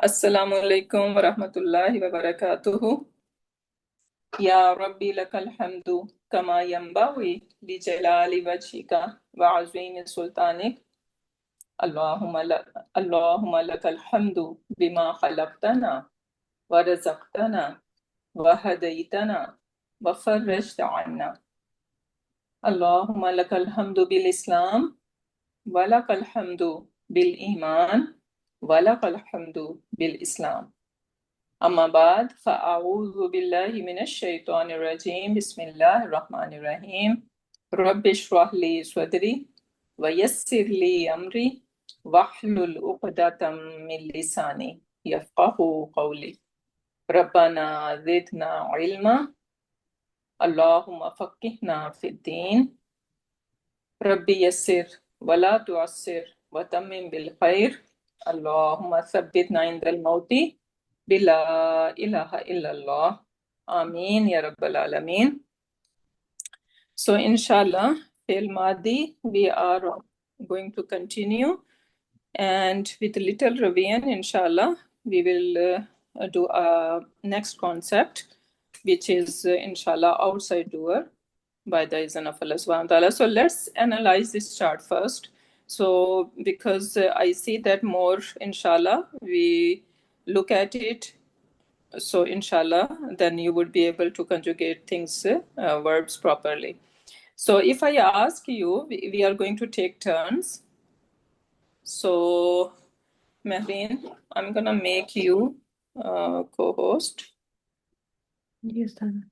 السلام علیکم ورحمۃ اللہ وبرکاتہ. یا ربی لک الحمد کما ینبغی لجلال وجهک وعظیم سلطانک. اللہم لک الحمد بما خلقتنا ورزقتنا وہدیتنا وفرجت عنا. اللہم لک الحمد بالاسلام ولک الحمد بالایمان ولک الحمد بالاسلام. اما بعد فاعوذ باللہ من الشیطان الرجیم. بسم اللہ الرحمن الرحیم. رب اشرح لی صدری ویسر لی امری واحلل عقدۃ من لسانی یفقہوا قولی. ربنا زدنا علما اللہم فقہنا فی الدین. رب یسر ولا تعسر وتمم بالخیر. اللہم ثبتنا عند الموت بلا الہ الا اللہ. آمین یا رب العالمین. So inshallah, fil Madi, we are going to continue, and with little revision, inshallah, we will do a next concept, which is inshallah outside doer by the izn of Allah subhanahu wa ta'ala. So let's analyze this chart first. So because I see that more inshallah we look at it, so inshallah then you would be able to conjugate things, verbs properly. So if I ask you, we are going to take turns. So Mehreen, I'm gonna make you co-host. Yes, Tana.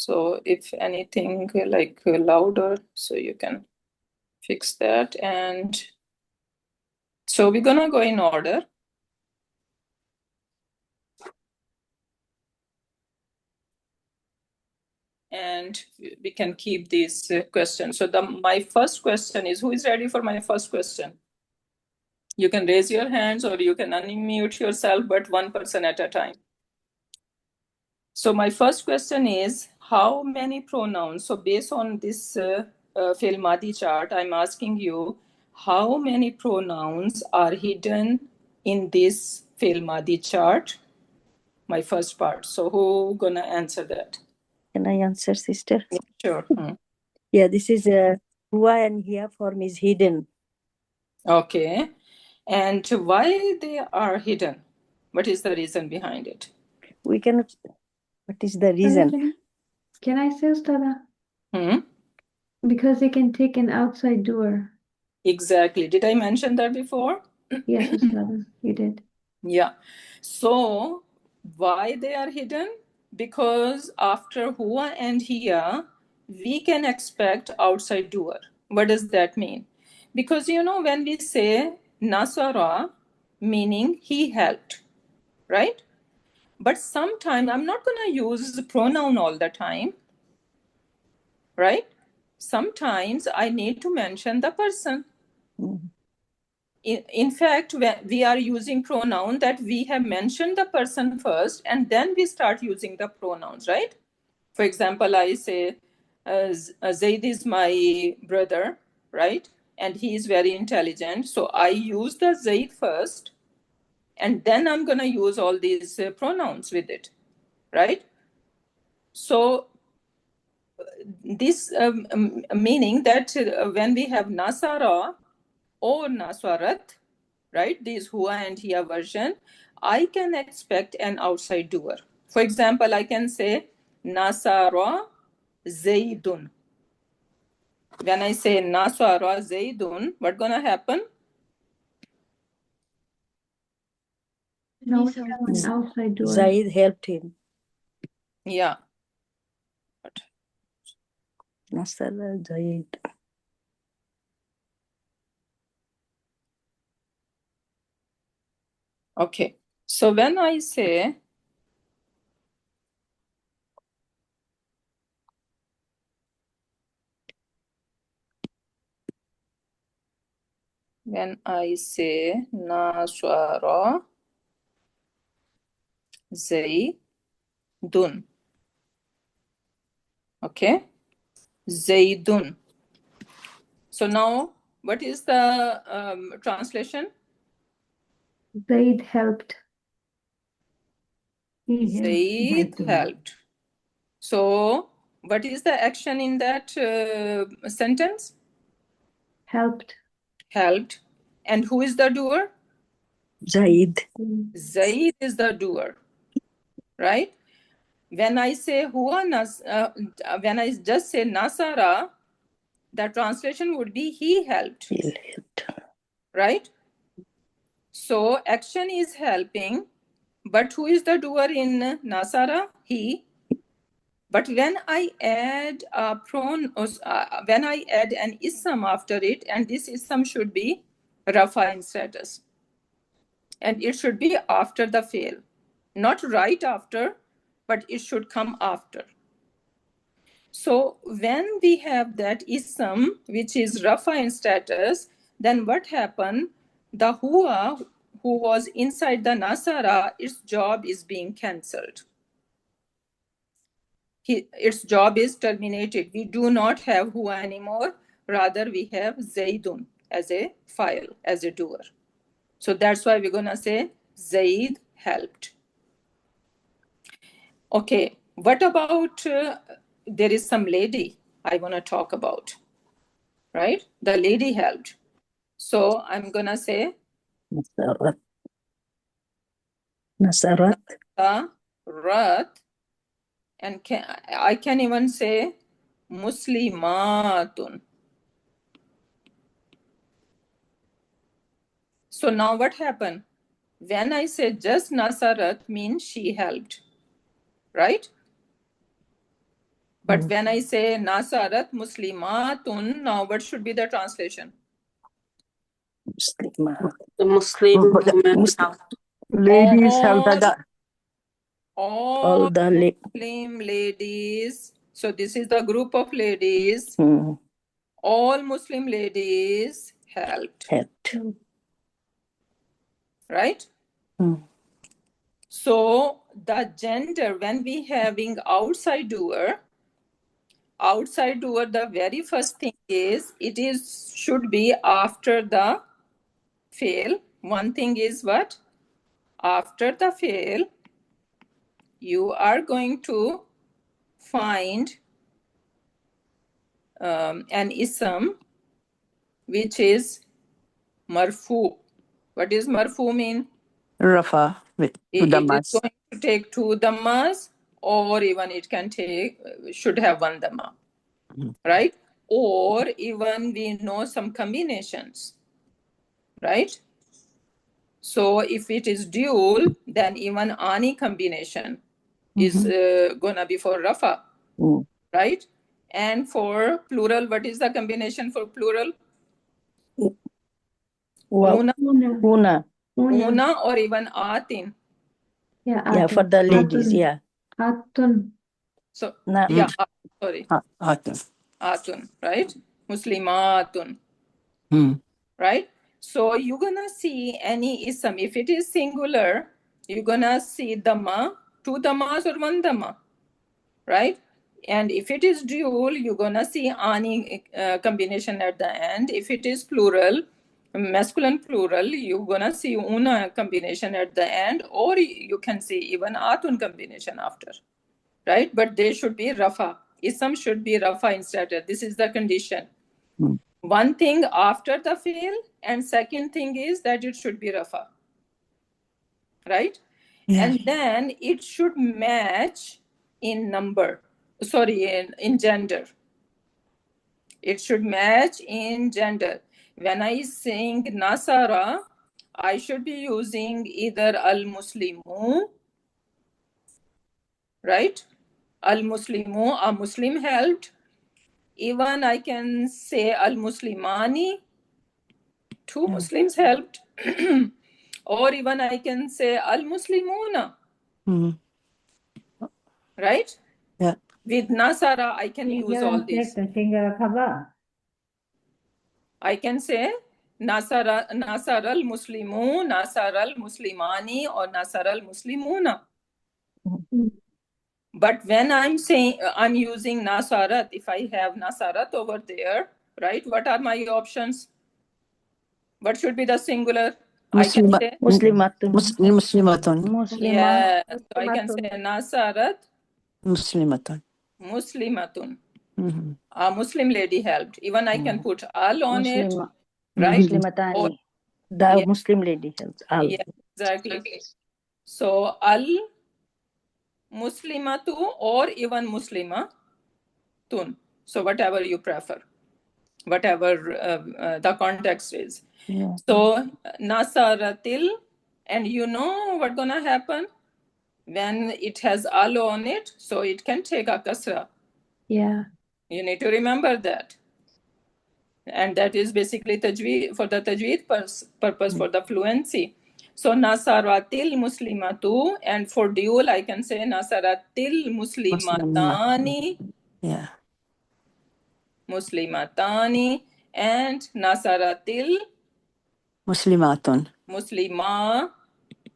So if anything like louder, so you can fix that. And so we're gonna go in order. And we can keep these questions. So my first question is, who is ready for my first question? You can raise your hands or you can unmute yourself, but one person at a time. So my first question is, how many pronouns? So based on this Fi'l Madi chart, I'm asking you, how many pronouns are hidden in this Fi'l Madi chart? My first part. So who gonna answer that? Can I answer, sister? Yeah, sure. Yeah, this is Hua and Hia form is hidden. Okay. And why they are hidden? What is the reason behind it? We cannot. What is the reason? Can I say, Ustada? Because they can take an outside doer. Exactly. Did I mention that before? Yes, Ustada, you did. Yeah. So why they are hidden? Because after Hua and Hia, we can expect outside doer. What does that mean? Because when we say Nasara, meaning he helped, right? But sometimes I'm not going to use the pronoun all the time, right? Sometimes I need to mention the person. In fact, when we are using pronoun that we have mentioned the person first, and then we start using the pronouns, right? For example, I say, Zaid is my brother, right? And he is very intelligent. So I use the Zaid first, and then I'm going to use all these pronouns with it, right? So this meaning that when we have Nasara or Naswarat, right, these Hua and Hia version, I can expect an outside doer. For example, I can say Nasara Zaidun. When I say Nasara Zaidun, what's gonna happen? No, we have an outside doer. Zaid helped him. Yeah. Nasara Zaid. Okay. So when I say Nasara Zaidun, Okay. Zaidun. So now, what is the translation? Zaid helped. He helped. Zaid Zaidun. helped. So, what is the action in that sentence? Helped. Helped. And who is the doer? Zaid. Zaid is the doer, right? When I say when I just say Nasara, the translation would be he helped, He helped. right? So action is helping, but who is the doer in Nasara? He. But when I add a when I add an ism after it, and this ism should be rafa in status, and it should be after the fail, not right after, but it should come after. So when we have that ism, which is rafa in status, then what happened? The huwa, who was inside the nasara, its job is being cancelled. Its job is terminated. We do not have huwa anymore. Rather, we have zaidun as a file, as a doer. So that's why we're going to say Zaid helped. Okay, what about there is some lady I want to talk about, right? The lady helped. So I'm going to say Nasarat. Nasarat. Nasarat, and I can even say Muslimatun. So now what happened? When I say just Nasarat means she helped, right? But when I say Nasarat Muslimatun, now what should be the translation? Muslimat. The Muslim women Muslim. helped. Ladies helped. All the Muslim ladies. So this is the group of ladies. All Muslim ladies helped. Right? So the gender, when we having outside doer, the very first thing is should be after the fail. One thing is what? After the fail, you are going to find an ism which is marfu. What does marfu mean? Rafa with It is Dhammas. going to take two dhammas, or even it can should have one dhamma, right? Or even we know some combinations, right? So if it is dual, then even ani combination is gonna be for rafa, right? And for plural, what is the combination for plural? Una or even atin. Yeah, for the ladies, yeah. Atun. So yeah, sorry. Atun, right? Muslimatun. Right? So you're gonna see any ism. If it is singular, you're gonna see dhamma, two dhammas or one dhamma, right? And if it is dual, you're gonna see ani combination at the end. If it is plural, masculine plural, you're gonna see una combination at the end, or you can see even atun combination after, right? But they should be rafa. Ism should be rafa instead. This is the condition. One thing after the fail, and second thing is that it should be rafa, right? And then it should match in number. Sorry, in gender. It should match in gender. When I sing Nasara, I should be using either al-Muslimu, right? Al-Muslimu, a Muslim helped. Even I can say al-Muslimani, two Muslims helped. Or even I can say al-Muslimuna. Right? Yeah. With Nasara, I can use all these. I can say Nasara al-Muslimu, Nasara al-Muslimani, or Nasara al-Muslimuna. But when I'm saying I'm using nasarat, if I have nasarat over there, right? What are my options? What should be the singular? I can Muslima, say Muslimatun. Muslimatun. yeah. So I can say nasarat Muslimatun. muslimatun. Mm-hmm. A Muslim lady helped. Even I can put al on it, Muslima, right? Or, Muslimatani. The yeah, Muslim lady helps. Al. yeah, exactly. So al muslimatu or even muslimatun. So whatever you prefer, whatever the context is. Yeah. So nasaratil, and you know what's gonna happen when it has al on it, so it can take a kasra. Yeah. You need to remember that. And that is basically tajweed, for the tajweed purpose, for the fluency. So nasaratil muslimatu, and for dual I can say nasaratil muslimatani, Yeah. muslimatani, and nasaratil Muslimatun. muslimatu,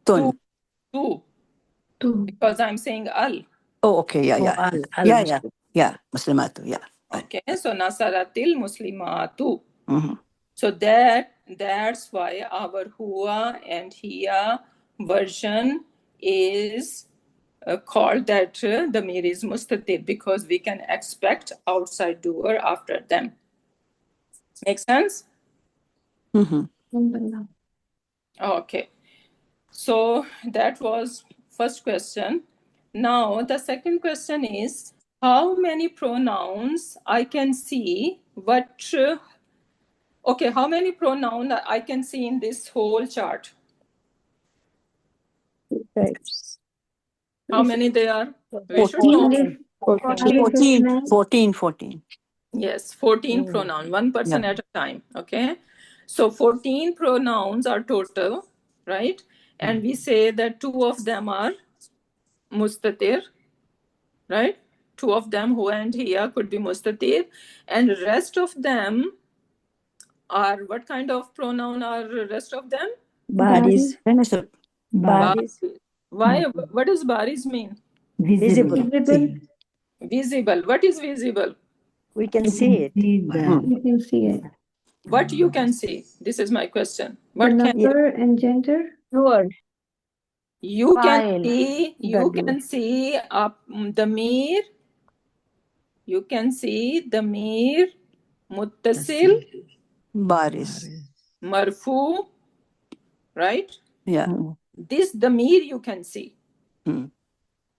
Tun. Two. because I'm saying al. Oh, okay. Yeah, Oh, yeah. al Yeah, Muslim. yeah. Yeah. Muslimatu. Yeah. Okay, so nasaratil muslimatu. Mm-hmm. So that's why our huwa and hiya version is called that the mir is mustatir, because we can expect outside doer after them. Make sense? Mm-hmm. Alhamdulillah. Okay. So that was first question. Now the second question is, how many pronouns I can see okay, how many pronouns I can see in this whole chart? Types. How many there are? We should know. 14. Yes, 14 pronoun, one person Yeah. at a time. Okay. So 14 pronouns are total, right? And we say that 2 of them are mustatir, right? 2 of them, huwa and hiya, could be mustatir. And rest of them are, what kind of pronoun are rest of them? Baris. Baris. Baris. Why? What does baris mean? Visible. Visible. Visible. What is visible? We can see it. You can see it. What you can see? This is my question. The What can number and gender. you can File. see? You The can see the mir. You can see the mir, muttasil, Baris. marfu, right? Yeah. This the mir you can see. Mm.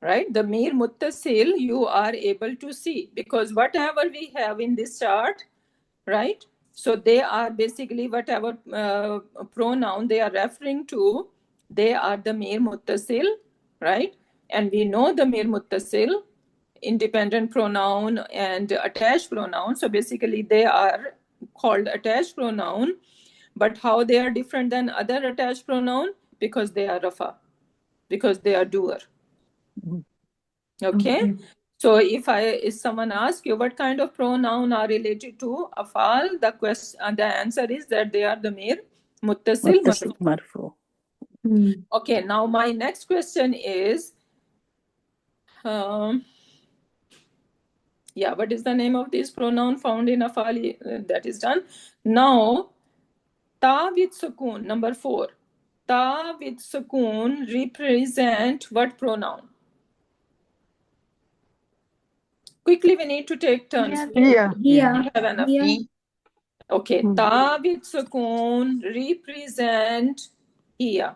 Right? The mir muttasil you are able to see, because whatever we have in this chart, right? So they are basically whatever pronoun they are referring to, they are the mir muttasil, right? And we know the mir muttasil, independent pronoun and attached pronoun. So basically they are called attached pronoun. But how they are different than other attached pronoun? Because they are rafa, because they are doer. Okay. So if someone asks you what kind of pronoun are related to afal, the answer is that they are the mir muttasil marfu. Marfu. Okay, now my next question is, what is the name of this pronoun found in afal? That is done. Now, ta with sukun, number 4. Ta with sukun represent what pronoun? Quickly, we need to take turns. Yeah. We have enough. Yeah. Okay, ta with sukun represent here.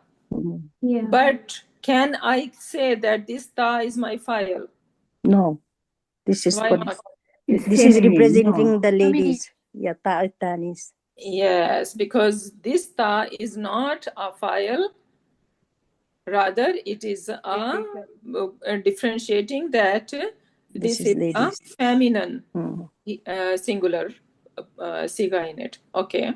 Yeah. But can I say that this ta is my file? No. This is Why for not? this is representing the ladies. Yeah, ta'itanis. Yes, because this ta is not a file. Rather, it is a differentiating that this is ladies. a feminine singular siga in it. Okay.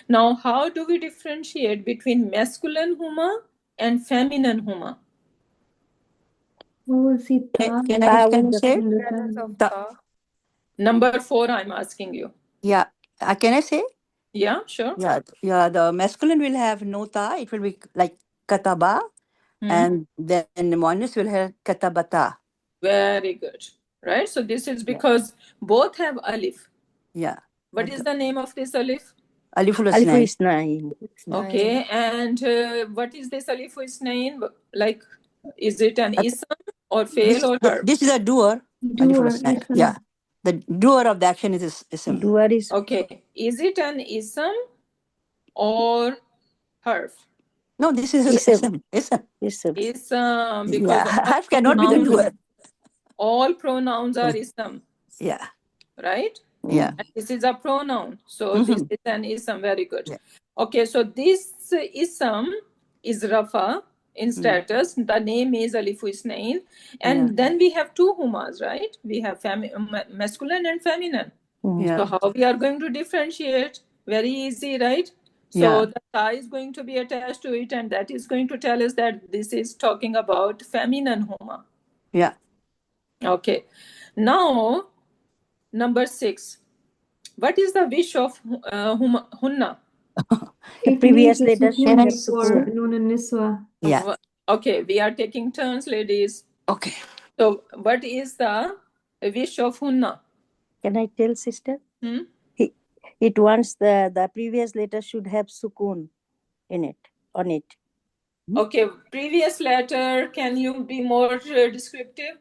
Now, how do we differentiate between masculine huma and feminine huma? Can I say? Number 4, I'm asking you. Yeah. Can I say? Yeah, sure. Yeah. Yeah. The masculine will have no ta. It will be like kataba. And then the monas will have katabata. Very good. Right? So this is because both have alif. Yeah. What is the name of this alif? Aliful Alif Isnain. Isnain. Okay, and what is this alif isnain? Like, is it an ism or fail or harf? This is a doer. Doer, Aliful Isnain. ism. Yeah. The doer of the action is ism. Doer is Okay, is it an ism or harf? No, this is Ism. ism. Ism. Ism, because Yeah. Harf cannot be the doer. all pronouns are ism, Yeah. right? Yeah. And this is a pronoun, so this is an ism. Very good. Yeah. Okay, so this ism is rafa in status. The name is alifu isnain, and then we have two humas, right? We have masculine and feminine. Yeah. So how we are going to differentiate? Very easy, right? So Yeah. the ta is going to be attached to it, and that is going to tell us that this is talking about feminine huma. Yeah. Okay. Now, number 6. What is the wish of hunna? The previous It letter means should have for sukun. Nun and Niswa. Yeah. Okay, we are taking turns, ladies. Okay. So what is the wish of hunna? Can I tell, sister? Hmm? It wants the previous letter should have sukun in it, on it. Okay, previous letter, can you be more descriptive?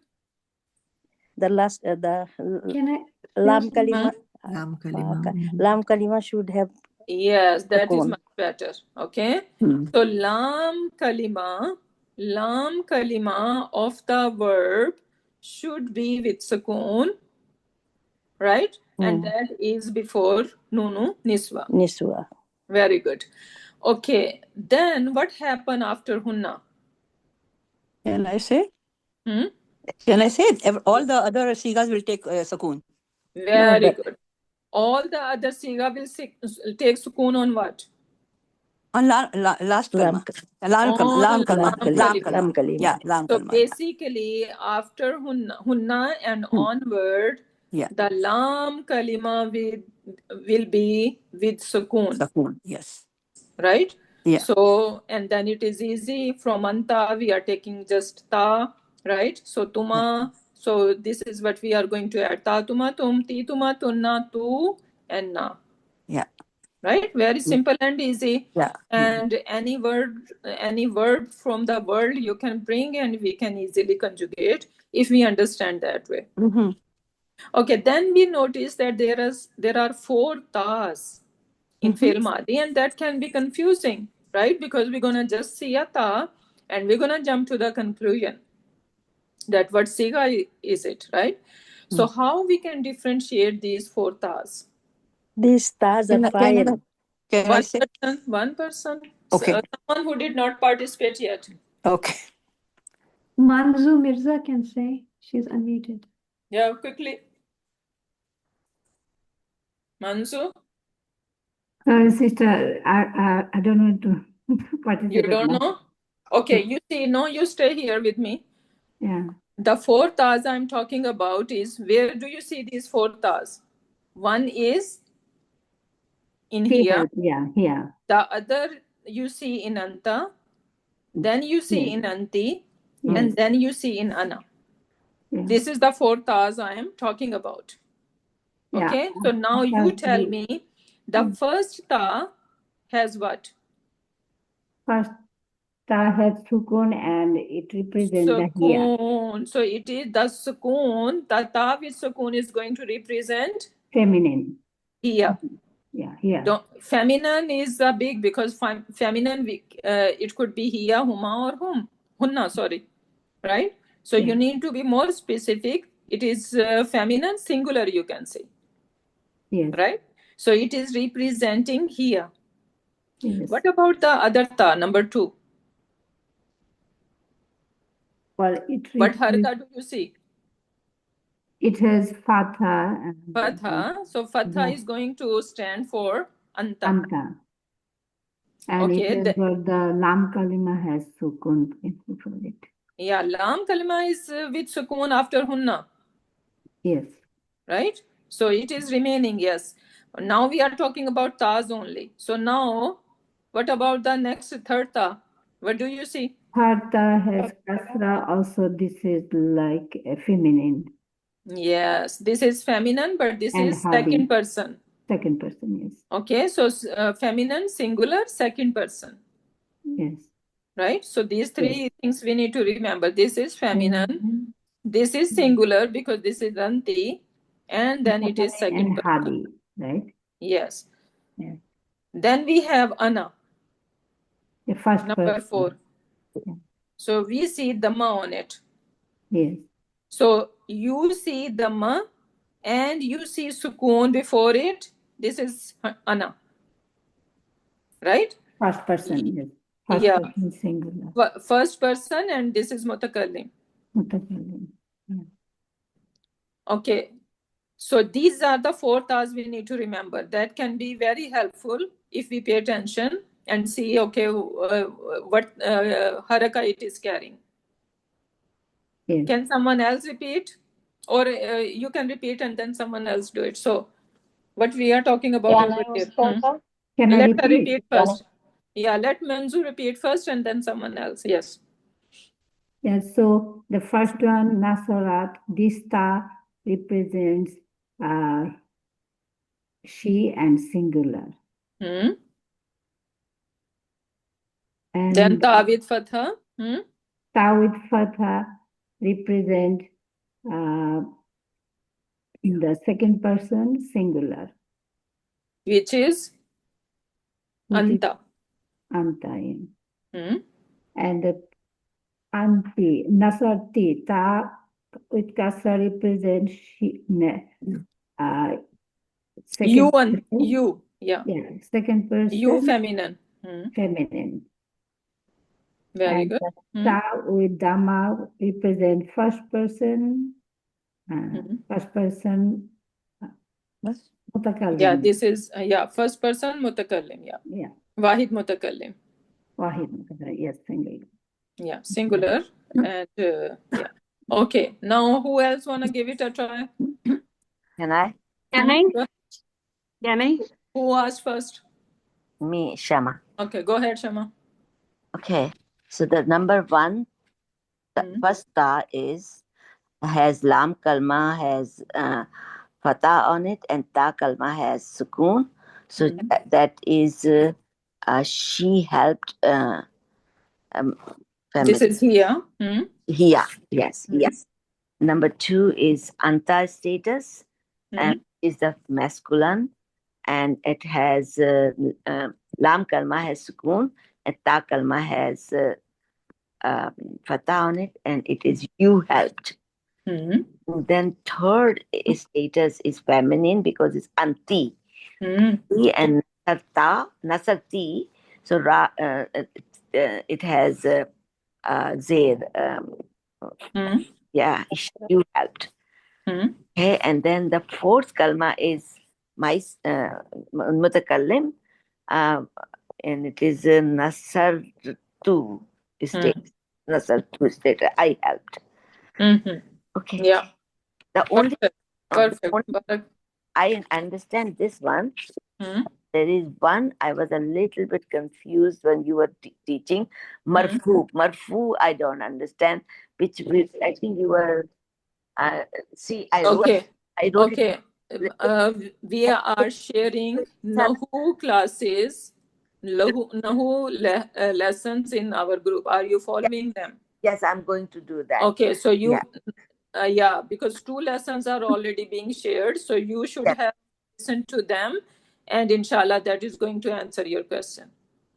The last, Can I? lam kalima. Lam kalima. Lam kalima should have. Yes, that is Sukun. much better. Okay. Hmm. So lam kalima of the verb should be with sukun, right? And that is before nunu niswa. Niswa. Very good. Okay, then what happened after hunna? Can I say? Hmm? Can I say all the other sigas will take sakun? Very good. All the other siga will take sukun on what? On last kalma. Lam kalma. Yeah, lam So kalma. basically, after hunna and onward, Yeah. the lam kalima will be with sukun, Sakun. Yes. right? Yeah. So, and then it is easy. From anta, we are taking just ta, right? So tuma. So this is what we are going to add. Ta tuma tum, ti tuma tunna, tu, and na. Yeah. Right? Very simple and easy. Yeah. And any verb from the world you can bring, and we can easily conjugate if we understand that way. Mm-hmm. Okay, then we notice that there are 4 tas in fi'l madi, and that can be confusing, right? Because we're gonna just see a ta and we're gonna jump to the conclusion that what siga is it, right? So how we can differentiate these 4 tas? These stars are fire. Can I say? One person. Okay. So, someone who did not participate yet. Okay. Manzu Mirza can say. She's unmuted. Yeah, quickly. Mansu, Sister, I don't want to participate. you don't now. know? Okay, you see, no, you stay here with me. Yeah. The 4 tas I'm talking about is, where do you see these 4 tas? One is in here. Yeah, here. The other you see in anta. Then you see in anti. And then you see in ana. Yeah. This is the 4 tas I am talking about. Yeah. Okay, so now you tell me, the first ta has what? First ta has sukun and it represents the here. Sukun. So it is the sukun, the ta with sukun is going to represent Feminine. here. Yeah, here. Feminine is big, because feminine, it could be hiya, huma, or hunna, sorry. Right? So you need to be more specific. It is feminine, singular, you can say. Yes. Right? So it is representing here. Yes. What about the other ta, number 2? Well, What haraka do you see? it has fatha. Fatha. So fatha is going to stand for anta. Anta. And Okay, it has got the lam kalima has sukun before it. Yeah, lam kalima is with sukun after hunna. Yes. Right? So it is remaining, yes. Now we are talking about tas only. So now, what about the next third ta? What do you see? third ta has kasra. Also, this is like a feminine. Yes, this is feminine, but this And is hadi. second person. Second person, yes. Okay, so feminine, singular, second person. Yes. Right? So these three things we need to remember. This is feminine, Mhm. this is singular because this is anti, and then it is second And person. hadi, right? Yes. Yeah. Then we have ana, The first number person. 4. Yeah. So we see dhamma on it. Yes. So you see dhamma and you see sukoon before it. This is ana. Right? First person, yes. First Yeah. person singular. First person, and this is mutakallim. Mutakallim. Yeah. Okay. So these are the 4 tasks we need to remember. That can be very helpful if we pay attention and see, okay, what haraka it is carrying. Yes. Can someone else repeat? Or you can repeat and then someone else do it. So what we are talking about Can over I here. start? Can I Let her repeat? repeat first. Yeah, let Manzu repeat first and then someone else. Yes. Yes, so the first one, Nasarat, this star represents she and singular. Hmm. And Then ta with fatha. Hmm. Ta with fatha represent in the second person singular. Which is Which is anta. Anta. Hmm. And the Anti, Nasarti, Ta with Kasa represents she, second You and person. you. Yeah. Yeah, second person. You feminine. Feminine. Very And good. the Ta with Dhamma represent first person. First person. Mutakallim. Yeah, this is first person mutakallim. Yeah. Wahid mutakallim. Wahid mutakallim. Yes, singular. Yeah, singular. And yeah. Okay. Now who else wanna give it a try? Can I? Can I? Who asked first? Me, Shama. Okay, go ahead, Shama. Okay. So the number 1, the first ta has lam kalma, has fatah on it, and ta kalma has sukoon. So that is she helped. This is here. Here, yes, yes. Number 2 is anta status, and is the masculine, and it has lam kalma has sukoon, and ta kalma has fatah on it, and it is you helped. Then third status is feminine because it's anti. And nasarti. So it has zair. Yeah, you helped. Okay, and then the fourth kalma is my mutakallim, and it is nasar tu state. Nasar tu state. I helped. Okay. Yeah. The only Perfect. I understand this one. There is one I was a little bit confused when you were teaching. Marfu. Marfu, I don't understand. Which I think you were. See, I wrote. Okay. I wrote Okay. We are sharing Nahu classes, Nahu lessons in our group. Are you following them? Yes, I'm going to do that. Okay, so you, because 2 lessons are already being shared, so you should have listened to them, and inshallah that is going to answer your question.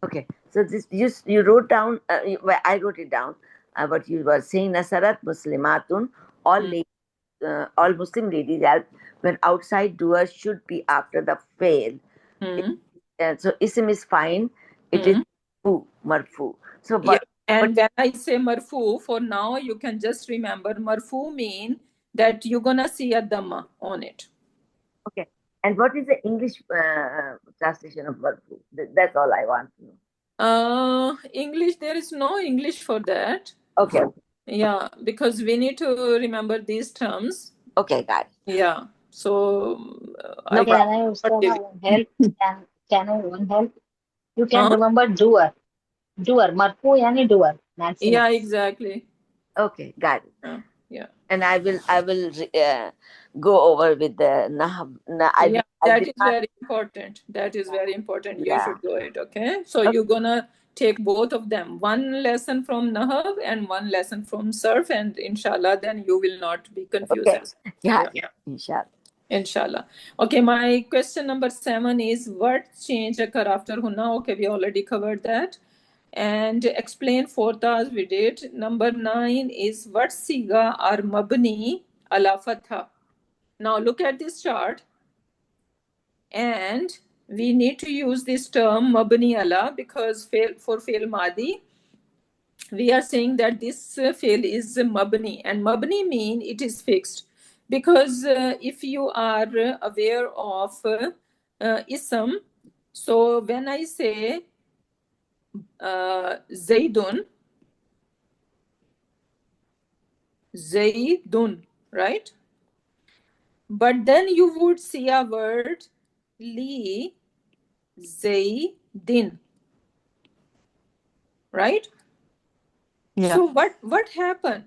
Okay, so this you wrote down. I wrote it down. What you were saying, Nasarat Muslimatun, all Muslim ladies help when outside doers should be after the fail. So ism is fine. It is marfu. So but. And when I say marfu, for now you can just remember marfu mean that you're gonna see a dhamma on it. Okay. And what is the English translation of marfu? That's all I want to know. English, there is no English for that. Okay. Yeah, because we need to remember these terms. Okay, got it. Yeah. So Can I one help? You can remember doer. Doer. Marfu yani doer. Maximum. Yeah, exactly. Okay, got it. Yeah. And I will go over with the Nahab. Yeah, that did is not- very important. That is very important. You Yeah. should do it. Okay. So Okay. you're gonna take both of them, one lesson from Nahab and one lesson from Surf, and inshallah, then you will not be confused. Okay. Yeah. Inshallah. Inshallah. Okay, my question number 7 is what change occur after Hunna? Okay, we already covered that. And explain 4 tas we did. Number 9 is what siga are mabni ala fatha. Now look at this chart. And we need to use this term mabni ala because for fail madi, we are saying that this fail is mabni, and mabni mean it is fixed. Because if you are aware of ism, so when I say Zaidun, right? But then you would see a word li Zaidin, right? Yeah. So what happened?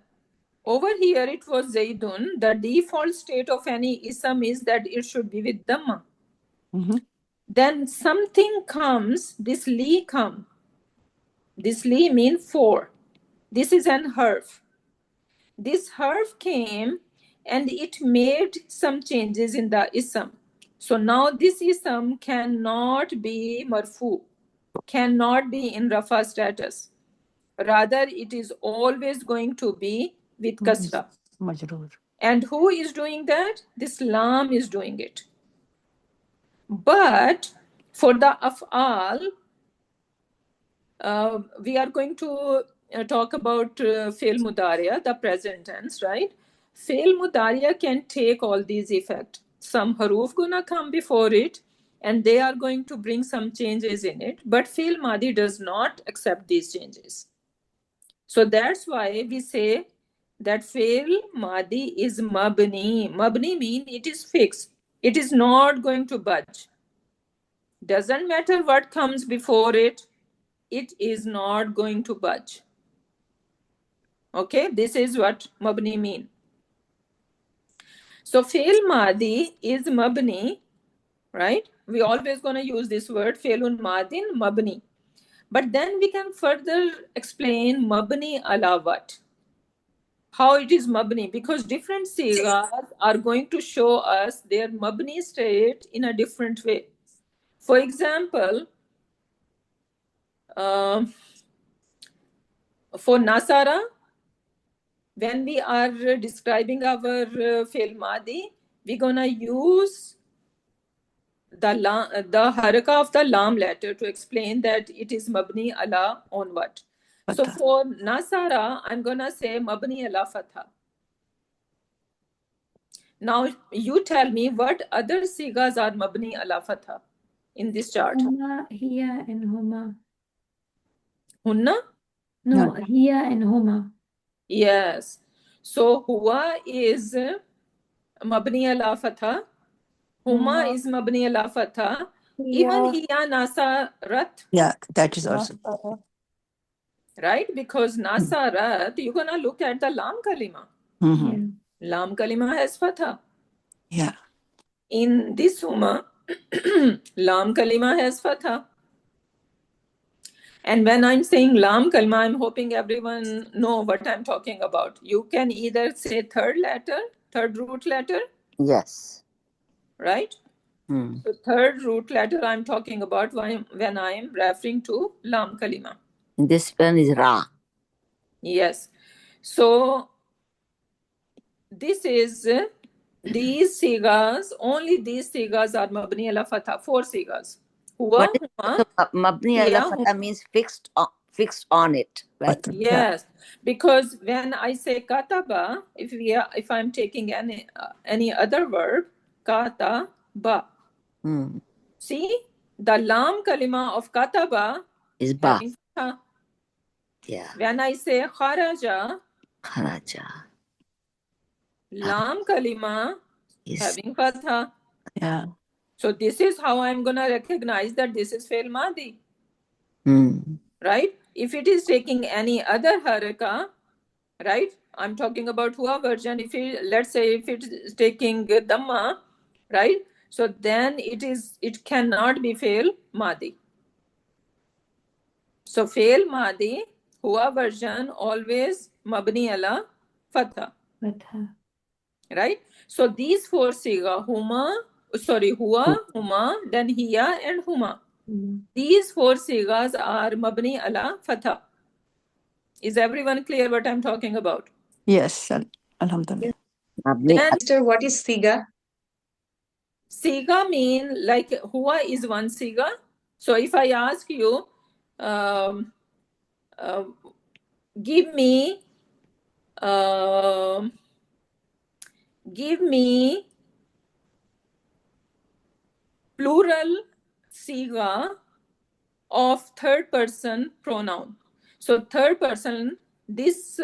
Over here it was Zaidun. The default state of any ism is that it should be with Dhamma. Mm-hmm. Then something comes, this li come. This li means 4. This is an harf. This harf came and it made some changes in the ism. So now this ism cannot be marfu, cannot be in rafa status. Rather, it is always going to be with kasra. Majroor. And who is doing that? This lam is doing it. But for the af'al, we are going to talk about fail mudariya, the present tense, right? Fail mudariya can take all these effects. Some haruf gonna come before it, and they are going to bring some changes in it. But fail madi does not accept these changes. So that's why we say that fail madi is mabni. Mabni means it is fixed. It is not going to budge. Doesn't matter what comes before it, it is not going to budge. Okay, this is what mabni mean. So fail madi is mabni, right? We always gonna use this word failun madin mabni. But then we can further explain mabni ala what? How it is mabni, because different sigas are going to show us their mabni state in a different way. For example, for nasara, when we are describing our fail madi, we're gonna use the haraka of the lam letter to explain that it is mabni ala on what. So Fatha. for nasara, I'm gonna say mabni ala fatha. Now you tell me what other sigas are mabni ala fatha in this chart. Huma, Hiya, and Huma. Hunna? No, Hiya and Huma. Yes. So huwa is mabni ala fatha. Huma is mabni ala fatha. Even hiya nasarat, Yeah, that is also. right? Because nasarat, you're gonna look at the lam kalima. Mm-hmm. Lam kalima has fatha. Yeah. In this huma, lam kalima has fatha. And when I'm saying lam kalima, I'm hoping everyone know what I'm talking about. You can either say third root letter, Yes. right? So third root letter I'm talking about when I am referring to lam kalima. This one is Ra. Yes. So this is these sigas, only these sigas are mabni ala fatha, 4 sigas. Huwa, huma, So, Mabni hiya, ala fatha means fixed on it, right? Fatha. yes, because when I say kataba, if I'm taking any other verb, kataba. See, the lam kalima of kataba Is Ba. having fatha. Yeah. When I say kharaja, Kharaja. lam kalima Is having fatha. Yeah. So this is how I'm gonna recognize that this is fail madi, Hmm. right? If it is taking any other haraka, right? I'm talking about hua version. If it, let's say if it is taking dhamma, right? So then it cannot be fail madi. So fail madi, hua version always mabni ala fatha, Fatha. right? So these four siga, huma, hua, huma, then hiya and huma. These four sigas are mabni ala fatha. Is everyone clear what I'm talking about? Yes, Alhamdulillah. Mabni Then Sister, what is Siga? siga mean like hua is one siga. So if I ask you, give me plural siga of third person pronoun. So third person, these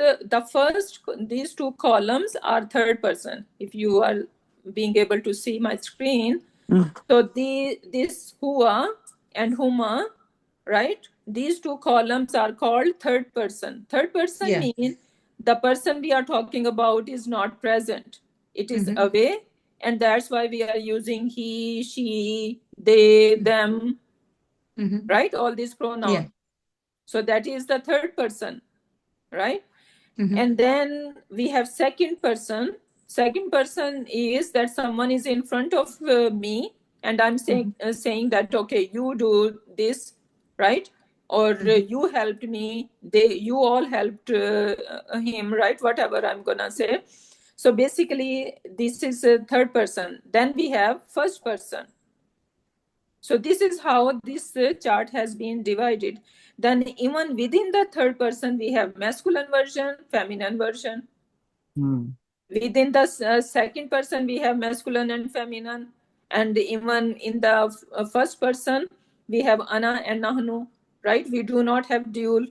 two columns are third person. If you are being able to see my screen, so this hua and huma, right? These two columns are called third person. Third person Yeah. means the person we are talking about is not present. It is away, and that's why we are using he, she, they, them, right? All these pronouns. Yeah. So that is the third person, right? And then we have second person. Second person is that someone is in front of me, and I'm saying that, okay, you do this, right? Or you helped me, you all helped him, right? Whatever I'm gonna say. So basically, this is a third person. Then we have first person. So this is how this chart has been divided. Then even within the third person, we have masculine version, feminine version. Within the second person, we have masculine and feminine. And even in the first person, we have ana and nahnu, right? We do not have dual.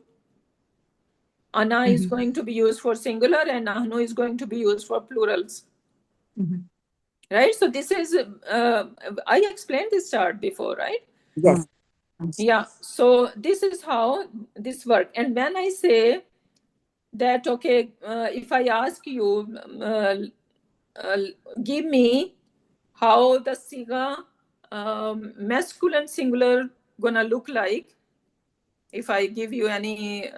Ana is going to be used for singular and nahnu is going to be used for plurals. Right? So this is, I explained this chart before, right? Yes. Yeah. So this is how this works. And when I say that, okay, if I ask you, give me how the siga masculine singular gonna look like. If I give you any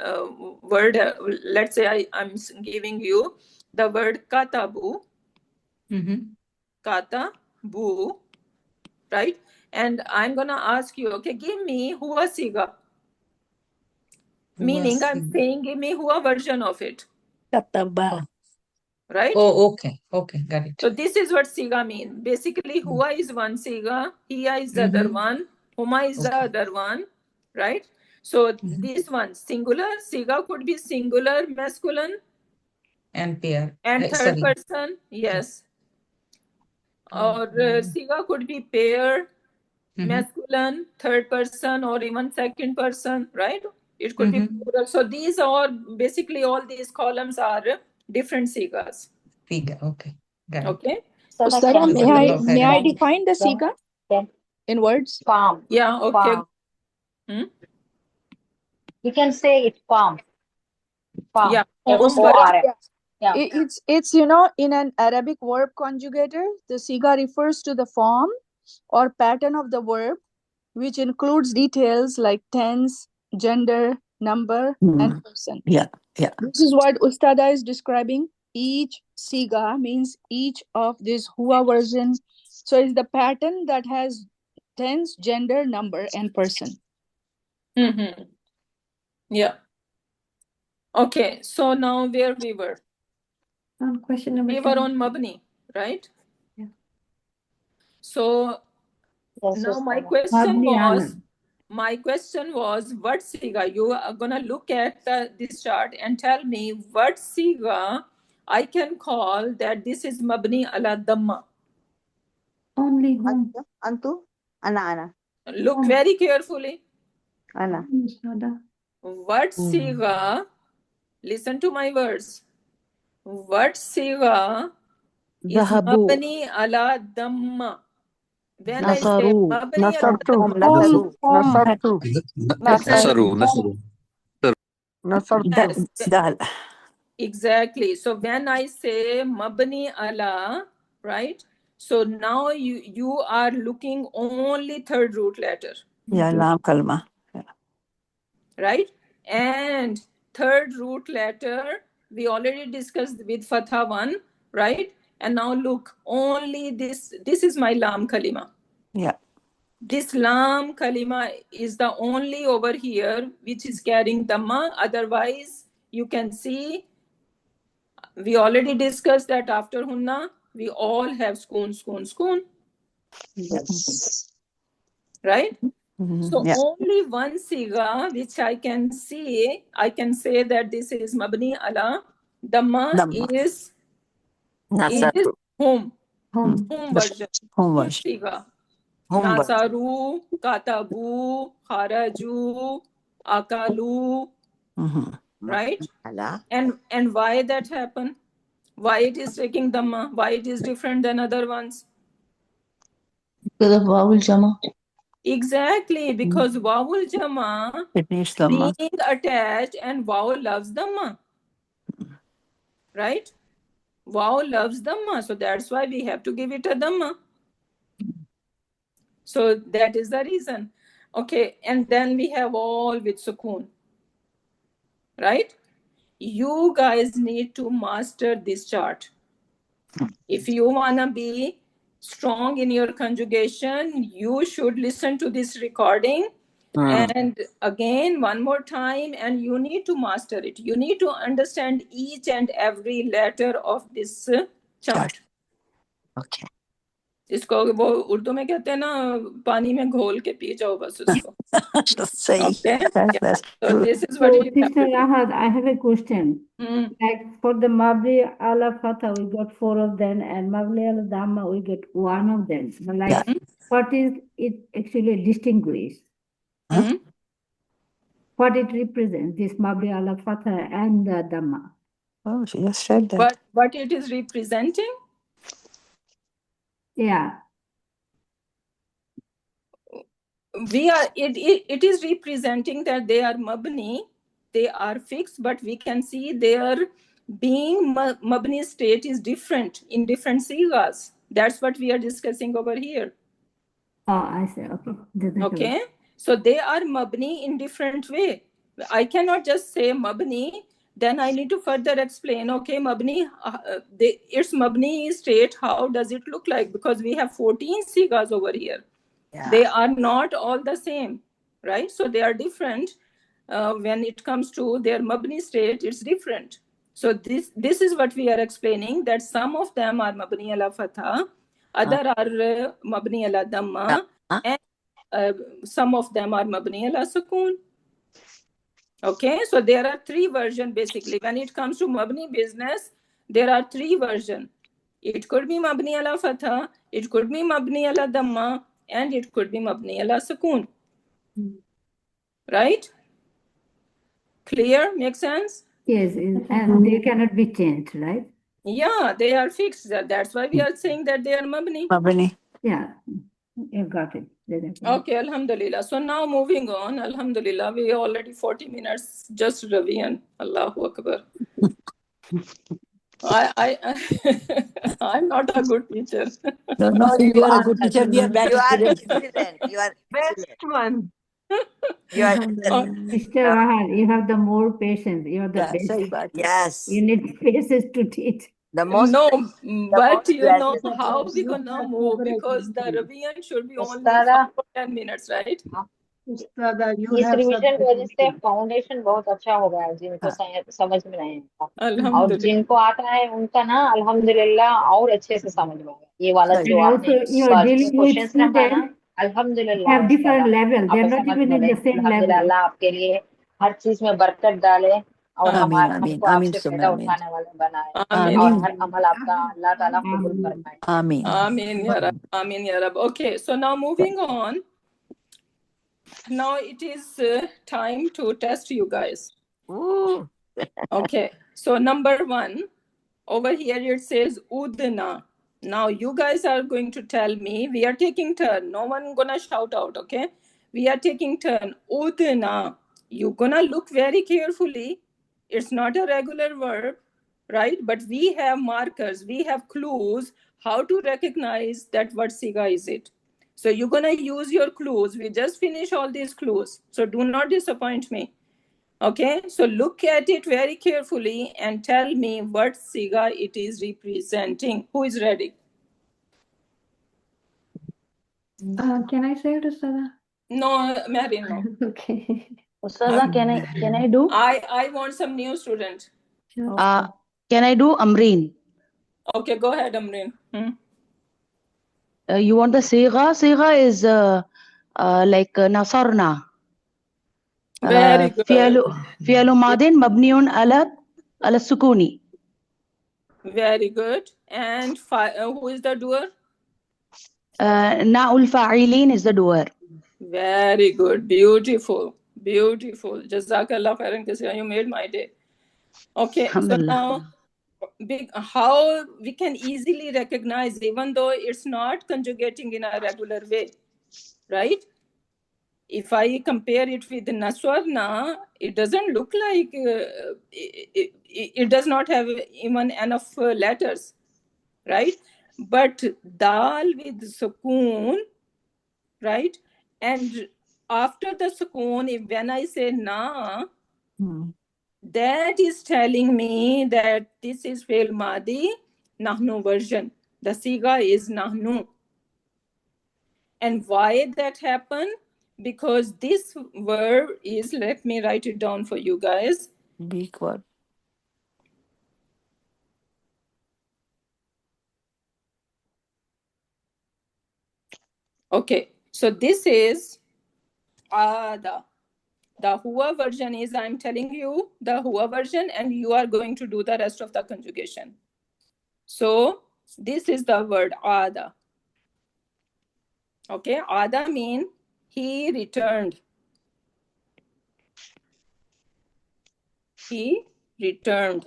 word, let's say I'm giving you the word katabu. Katabu, right? And I'm gonna ask you, okay, give me hua siga. Meaning I'm saying give me hua version of it. Kataba. Right? Oh, okay. Okay, got it. So this is what siga means. Basically, hua is one siga, hiya is the other one, huma is the other one, right? So this one, singular, siga could be singular, masculine, And pair. and third Sorry. person, yes. Or siga could be pair, masculine, third person, or even second person, right? It could be plural. So these are basically all these columns are different sigas. Siga, okay. Got it. Okay. Ustara, Can may I we- define the siga in words? Palm. Yeah, okay. Palm. You can say it's palm. Palm. Yeah. F-O-R-M. Yeah. It's in an Arabic verb conjugator, the siga refers to the form or pattern of the verb, which includes details like tense, gender, number, and person. Yeah. This is what Ustada is describing. Each siga means each of these hua versions. So it's the pattern that has tense, gender, number, and person. Yeah. Okay. So now where we were? Question number We were 10. on Mabni, right? Yeah. So Yes, now my Ustara. question Mabni was, ala. what siga? You are gonna look at this chart and tell me what siga I can call that this is Mabni ala Dhamma. Only whom? Antu? Ana. Look very carefully. Ana. Ustada. What siga, listen to my words. What siga is Mabni ala Dhamma? When I say Nasaru. Mabni ala Nasartu. Dhamma, Nasartu. Nasaru. Yes, Dal. exactly. So when I say mabni ala, right? So now you are looking only third root letter, Yeah, lam kalma. right? And third root letter, we already discussed with Fatha 1, right? And now look, only this is my lam kalima. Yeah. This lam kalima is the only over here which is carrying dhamma. Otherwise, you can see, we already discussed that after hunna, we all have skoon. Yes. Right? Mhm. So Yeah. only one siga which I can say that this is mabni ala dhamma Dhamma. is Nasaru. hum Home. version. Home Hum version. siga. Home version. Nasaru, katabu, kharaju, akalu, Mhm. right? Ala. And why that happened? Why it is taking dhamma? Why it is different than other ones? Because of vowel jama. Exactly, because vowel jama It needs dhamma. being attached and vowel loves dhamma. Right? Vowel loves dhamma. So that's why we have to give it a dhamma. So that is the reason. Okay, and then we have all with sukoon. Right? You guys need to master this chart. If you wanna be strong in your conjugation, you should listen to this recording. And again, one more time, and you need to master it. You need to understand each and every letter of this chart. Okay. इसको वो उर्दू में कहते हैं ना, पानी में घोल के पी जाओ बस उसको. Just say. Okay. That's So true. this is what So, you have Sister to do. Ahad, I have a question. Mm. Like for the Mabli ala Fatha, we got 4 of them, and Mabli ala Dhamma, we get 1 of them. But like, what is it actually distinguish? Mm. What it represents, this Mabli ala Fatha and the Dhamma? Oh, she just said that. What it is representing? Yeah. It is representing that they are mabni, they are fixed, but we can see their being mabni state is different in different sigas. That's what we are discussing over here. Oh, I see. Okay. Okay, so they are mabni in different way. I cannot just say mabni, then I need to further explain. Okay, mabni, its mabni state, how does it look like? Because we have 14 sigas over here. Yeah. They are not all the same, right? So they are different. When it comes to their mabni state, it's different. So this is what we are explaining, that some of them are mabni ala fatha, other are mabni ala dhamma, and some of them are mabni ala sukoon. Okay, so there are 3 versions basically. When it comes to mabni business, there are 3 versions. It could be mabni ala fatha, it could be mabni ala dhamma, and it could be mabni ala sukoon. Right? Clear? Makes sense? Yes, and they cannot be changed, right? Yeah, they are fixed. That's why we are saying that they are mabni. Mabni. Yeah, you got it. Okay, alhamdulillah. So now moving on, alhamdulillah, we already 40 minutes just revision. Allahu Akbar. I'm not a good teacher. No, you are a good teacher. We are bad You are students. excellent. You are Best excellent. one. You are Sister Ahad, you have the more patience. You are the Yeah, best. sahi baat hai. yes. You need patience to teach. The most No, but most you know blessed how we gonna move, because the revision should be only Ustada. 5 or 10 minutes, right? इस revision की वजह से foundation बहुत अच्छा हो गया है, जिनको समझ में नहीं आता और Alhamdulillah. जिनको आता है उनका ना अल्हम्दुलिल्लाह और अच्छे से समझ में आ गया. ये वाला Right. जो And आपने also, you are dealing with questions रखा ना, students अल्हम्दुलिल्लाह have different level. They आपको are not समझ even में in रहे. the same अल्हम्दुलिल्लाह level. अल्लाह आपके लिए हर चीज में बरकत डाले और Ameen, ameen, हमको ameen, आपसे summa फायदा ameen. उठाने वाले बनाए Ameen. और हर अमल आपका अल्लाह ताला कबूल फरमाए. Ameen. Ameen, Ya Rab. Ameen, Ya Rab. Okay, so now moving on. Now it is time to test you guys. Ooh. Okay, so number 1, over here it says udna. Now you guys are going to tell me, we are taking turn. No one gonna shout out, okay? We are taking turn. Udna. you're gonna look very carefully. It's not a regular verb, right? But we have markers, we have clues how to recognize that what siga is it. So you're gonna use your clues. We just finished all these clues, so do not disappoint me. Okay, so look at it very carefully and tell me what siga it is representing. Who is ready? Can I say it, Ustada? No, Mary, no. Okay. Ustaza, can I do? I want some new student. Sure. Can I do Amreen? Okay, go ahead, Amreen. You want the Sigha? Sigha is like Nasarna. Very good. Fi'lu Madin Mabniun ala Sukuni. Very good. And who is the doer? Na'ul Fa'ilin is the doer. Very good. Beautiful. Beautiful. Jazakallah khairan kaseeran. You made my day. Okay, so now how we can easily recognize, even though it's not conjugating in a regular way, right? If I compare it with Naswarna, it doesn't look like, it does not have even enough letters, right? But dal with sukoon, right? And after the sukoon, when I say na, that is telling me that this is fi'l madi, nahnu version. The siga is nahnu. And why that happened? Because this verb is, let me write it down for you guys. Big verb. Okay, so this is ada. The huwa version is, I'm telling you the huwa version, and you are going to do the rest of the conjugation. So this is the word ada. Okay, ada mean he returned. He returned.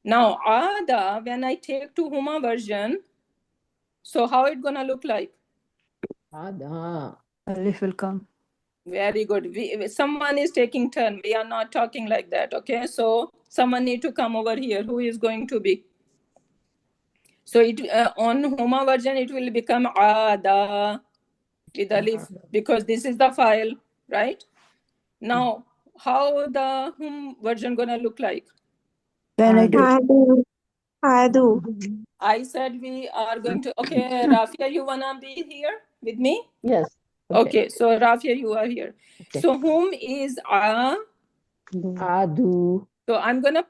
Now ada, when I take to huma version, so how it gonna look like? Alif will come. Very good. Someone is taking turn. We are not talking like that. Okay, so someone need to come over here. Who is going to be? So it on huma version it will become ada with alif, because this is the file, right? Now how the hum version gonna look like? Can I do? I said we are going to. Okay, Rafia, you wanna be here with me? Yes. Okay, so Rafia, you are here. Okay. So whom is Adu. So I'm gonna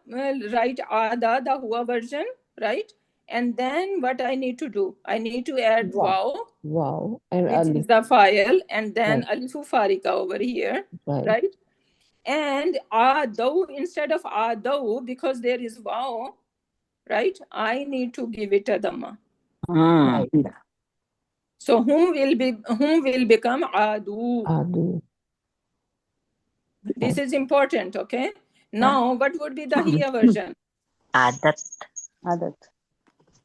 write ada, the huwa version, right? And then what I need to do? I need to add waw, Wow. And which Ali. is the file, and then alifu farika over here, right? And adaw, instead of adaw, because there is waw, right? I need to give it a dhamma. So whom will become adu. Adu. This is important, okay? Now, what would be the hiya version? Adat.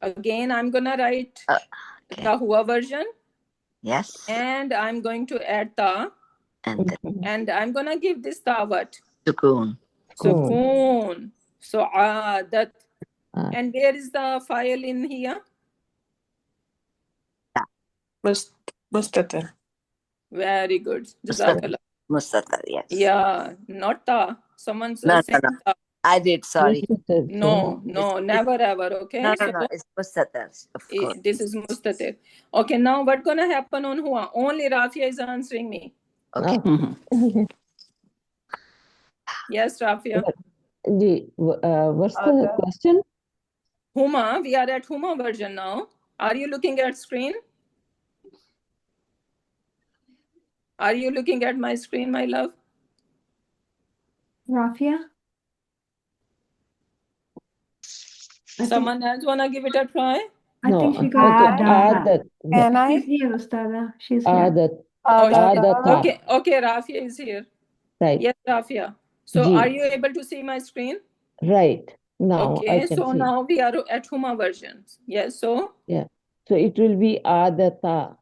Again, I'm gonna write the huwa version. Yes. And I'm going to add ta. And I'm gonna give this ta what? Sukoon. Sukoon. So adat. And where is the file in here? Mustatir. Very good. Jazakallah. Mustatir, yes. Yeah, not ta. Someone's No, saying no. ta. I did, sorry. No, never ever, okay? No, So it's Mustatir, of course. this is mustatir. Okay, now what's gonna happen on huwa? Only Rafia is answering me. Okay. Yes, Rafia. What's the question? Huma, we are at huma version now. Are you looking at screen? Are you looking at my screen, my love? Rafia? Someone else wanna give it a try? I think she got Adat. Can I? She's here, Ustada. She's here. Adat. Okay, Rafia is here. Right. Yes, Rafia. So Ji. are you able to see my screen? Right. Now I Okay, can so see. now we are at huma version. Yes, so? Yeah. So it will be Adata.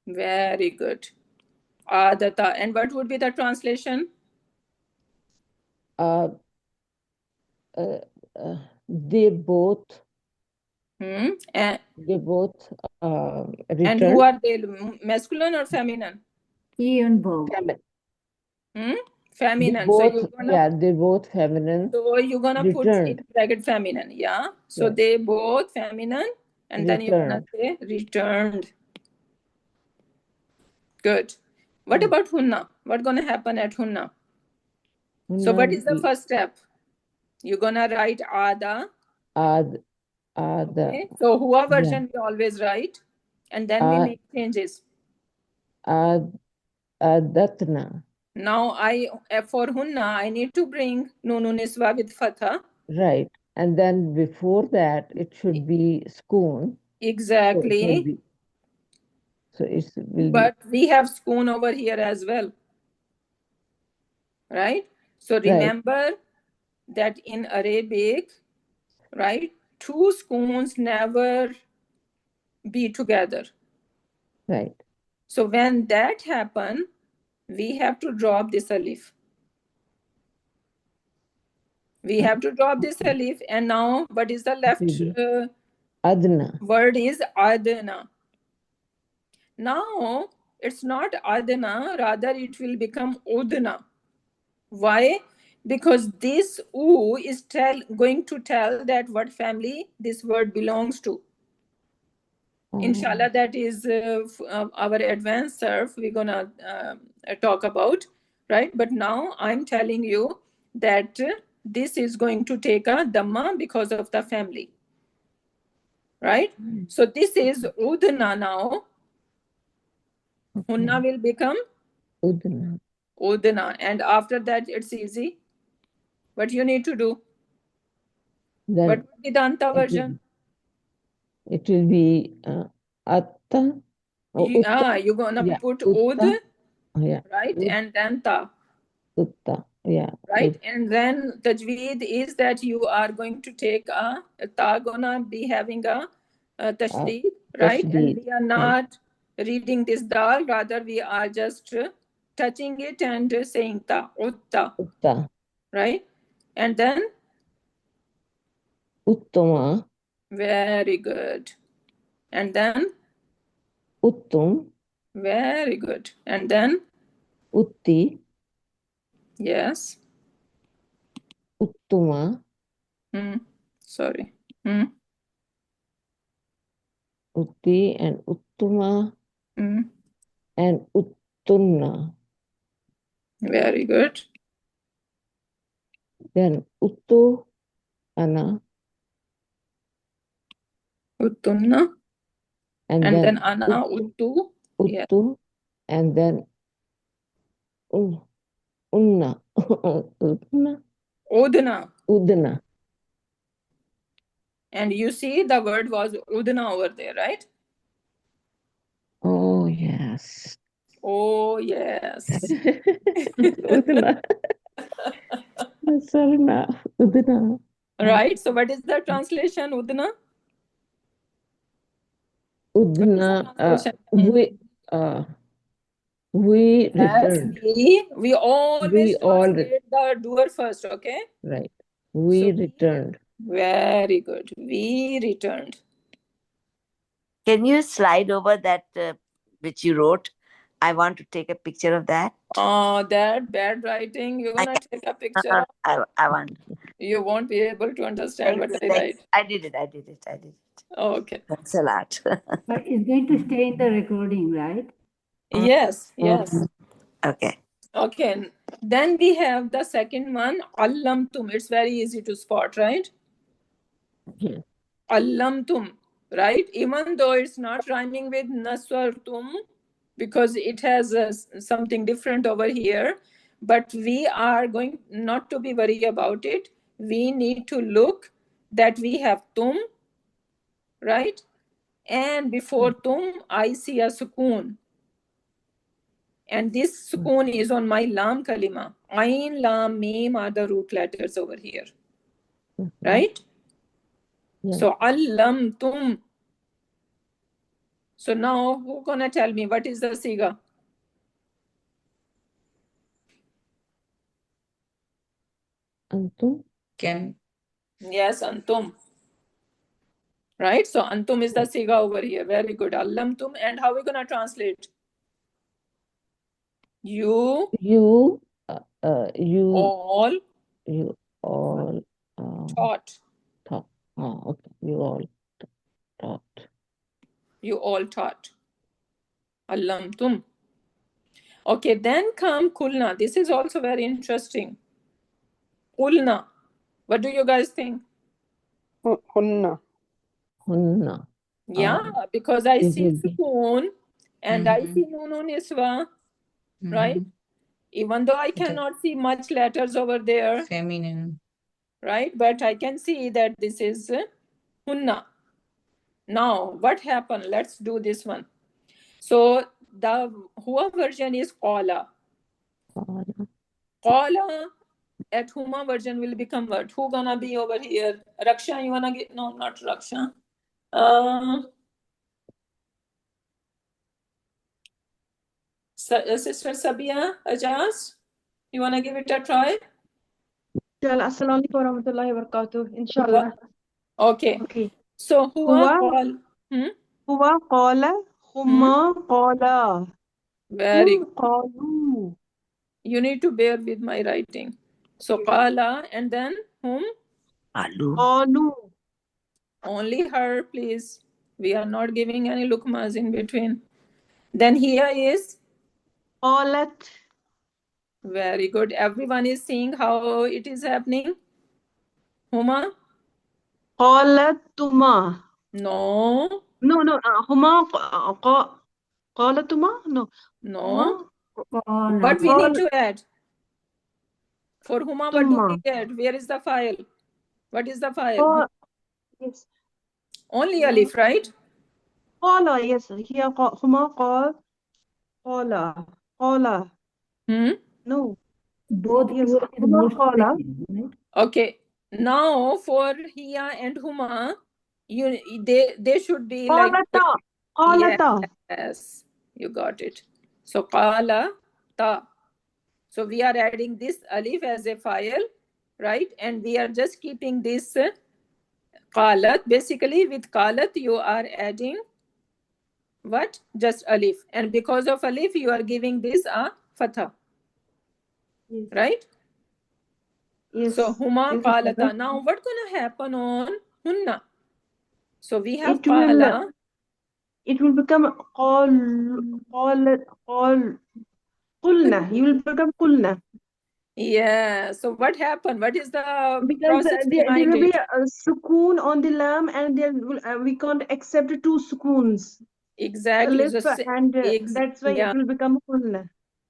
Very good. Adata. And what would be the translation? uh, uh, they both And return. who are they, masculine or feminine? He and both. They Feminine. So both, you're gonna, they both feminine so you're gonna put returned. in bracket feminine, yeah? So Yes. they both feminine, and then you're gonna Returned. say returned. Good. What about hunna? What's gonna happen at hunna? So what is the first step? You're gonna write ada. Ada. Okay. So hua version we always write, and then we make changes. Adatna. Now for hunna, I need to bring nunun niswa with fatha. Right. And then before that, it should be schoon. Exactly. So it will But we have schoon over here as well. Right? So remember that in Arabic, right, two schoons never be together. Right. So when that happens, we have to drop this alif. We have to drop this alif, and now what is the left Adna. word is adna. Now it's not adna, rather it will become udna. Why? Because this u is going to tell that what family this word belongs to. Inshallah, that is our advanced surf we're gonna talk about, right? But now I'm telling you that this is going to take a dhamma because of the family, right? So this is udna now. Hunna will become Udna. udna, and after that it's easy. What you need to do? Then what will be the anta version? It will be atta. You're gonna put ud, right? Ud. And then ta. Utta. Yeah. Right? And then tajweed is that you are going to take a ta gonna be having a tashdeed, right? And we are not reading this dal, rather we are just touching it and saying ta, utta. Utta. Right? And then Uttama. very good. And then Uttum. very good. And then Utti. yes. Uttuma. Sorry. Utti and Uttuma. And Uttunna. Very good. Then Uttu Ana. Uttunna. And then ana, Uttu. uttu. Uttu. And then Unna. Udna. Udna. And you see the word was udna over there, right? Oh, yes. Oh, yes. Udna. Sarna. Udna. Right. So what is the translation, udna? Udna. We returned. We always translate the doer first, okay? Right. We returned. Very good. We returned. Can you slide over that which you wrote? I want to take a picture of that. Oh, that bad writing. You're gonna take a picture. I want. You won't be able to understand what I write. I did it. Okay. Thanks a lot. But it's going to stay in the recording, right? Yes. Okay. Okay. Then we have the second one, allamtum. It's very easy to spot, right? Allamtum, right? Even though it's not rhyming with naswartum, because it has something different over here, but we are going not to be worried about it. We need to look that we have tum, right? And before tum, I see a sukoon. And this sukoon is on my lam kalima. Ain, lam, mim are the root letters over here. Right? So, allamtum. So now, who's gonna tell me what is the siga? Antum. Can. Yes, antum. Right? So antum is the siga over here. Very good. Allamtum. And how are we going to translate? You You all all taught. taught. Okay. You all taught. You all taught. Allamtum. Okay, then come kulna. This is also very interesting. Kulna. What do you guys think? Hunna. Hunna. Yeah, because I It see will be. sukoon and I see nunun iswa, right? Even though I cannot see much letters over there, Feminine. right? But I can see that this is hunna. Now, what happened? Let's do this one. So the Hua version is qala. Qala at Huma version will become what? Who gonna be over here? Raksha, you wanna get? No, not Raksha. Sister Sabia Ajaz, you wanna give it a try? Assalamu alaikum warahmatullahi wabarakatuh. Inshallah. Okay. Okay. So Hua qal. Huwa qala, huma qala, Very hum good. qalu. You need to bear with my writing. So qala and then whom? Qalu. Only her, please. We are not giving any lukmas in between. Then here is Qalat. very good. Everyone is seeing how it is happening. Huma? Qalatuma. No. No, huma qalatuma? No. No. Qala. What we need to add? For Huma, what do we Tuma. add? Where is the file? What is the file? Yes. Only alif, right? Qala, yes. Here huma qala. Qala. No. Both Yes. plural is Huma most qala. right? Okay. Now for Hiya and Huma, they should be like Qalata. Qalata. yes, you got it. So qala ta. So we are adding this alif as a file, right? And we are just keeping this qalat. Basically, with qalat, you are adding what? Just alif. And because of alif, you are giving this a fatha. Yes. Right? Yes. So huma This is qalata. correct. Now what's gonna happen on hunna? So we have It will qala. become qulna. You will become qulna. Yeah. So what happened? What is the Because process there behind will be it? a sukoon on the lam, and there will, we can't accept two sukoons. Exactly. Alif, and that's why yeah. it will become qulna.